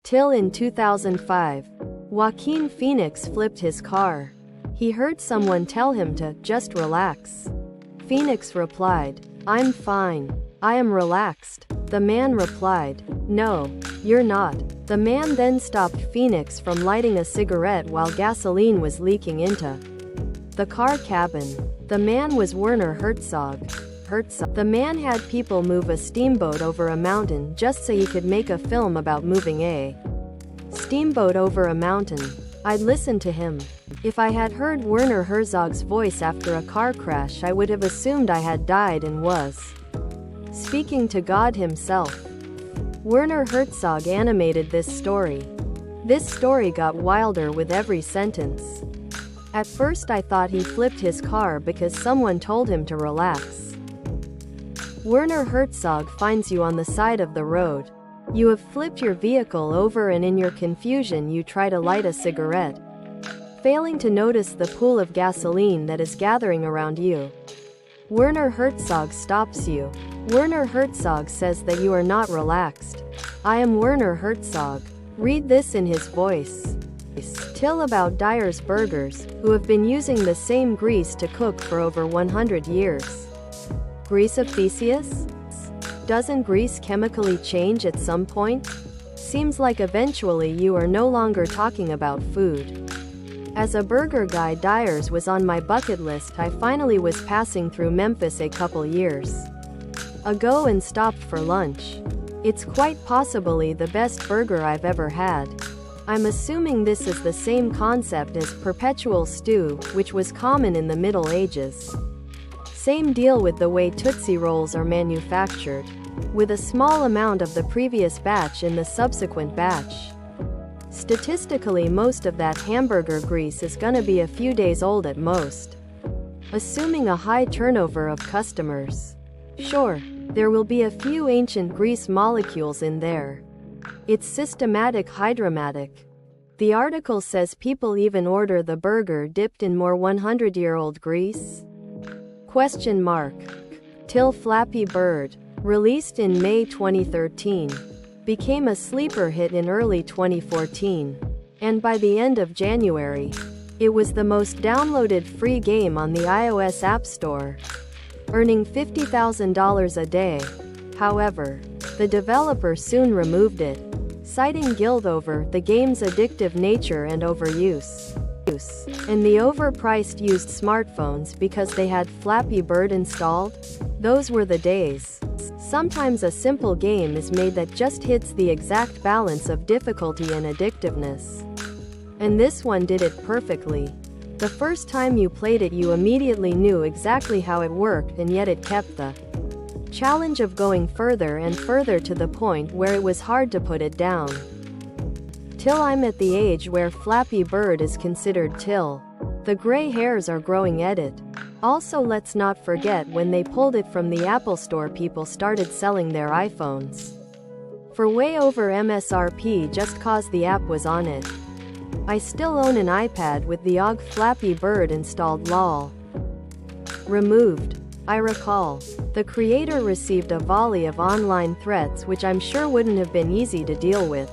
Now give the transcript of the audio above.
TIL in 2005. Joaquin Phoenix flipped his car. He heard someone tell him to just relax. Phoenix replied, "I'm fine. I am relaxed." The man replied, "No, you're not." The man then stopped Phoenix from lighting a cigarette while gasoline was leaking into the car cabin. The man was Werner Herzog. The man had people move a steamboat over a mountain just so he could make a film about moving a steamboat over a mountain. I'd listen to him. If I had heard Werner Herzog's voice after a car crash, I would have assumed I had died and was speaking to God himself. Werner Herzog animated this story. This story got wilder with every sentence. At first I thought he flipped his car because someone told him to relax. Werner Herzog finds you on the side of the road. You have flipped your vehicle over and in your confusion you try to light a cigarette, failing to notice the pool of gasoline that is gathering around you. Werner Herzog stops you. Werner Herzog says that you are not relaxed. "I am Werner Herzog." Read this in his voice. TIL about Dyer's Burgers, who have been using the same grease to cook for over 100 years. Grease of Theseus? Doesn't grease chemically change at some point? Seems like eventually you are no longer talking about food. As a burger guy, Dyer's was on my bucket list. I finally was passing through Memphis a couple years ago and stopped for lunch. It's quite possibly the best burger I've ever had. I'm assuming this is the same concept as perpetual stew, which was common in the Middle Ages. Same deal with the way Tootsie Rolls are manufactured, with a small amount of the previous batch in the subsequent batch. Statistically, most of that hamburger grease is gonna be a few days old at most, assuming a high turnover of customers. Sure, there will be a few ancient grease molecules in there. It's systematic hydromatic. The article says people even order the burger dipped in more 100-year-old grease? Question mark. TIL Flappy Bird, released in May 2013, became a sleeper hit in early 2014, and by the end of January, it was the most downloaded free game on the iOS App Store, earning $50,000 a day. However, the developer soon removed it, citing guilt over the game's addictive nature and overuse, and the overpriced used smartphones because they had Flappy Bird installed. Those were the days. Sometimes a simple game is made that just hits the exact balance of difficulty and addictiveness. And this one did it perfectly. The first time you played it, you immediately knew exactly how it worked, and yet it kept the challenge of going further and further to the point where it was hard to put it down. Till I'm at the age where Flappy Bird is considered TIL. The gray hairs are growing at it. Also, let's not forget when they pulled it from the Apple Store, people started selling their iPhones for way over MSRP just cause the app was on it. I still own an iPad with the OG Flappy Bird installed. Lol. Removed. I recall. The creator received a volley of online threats which I'm sure wouldn't have been easy to deal with.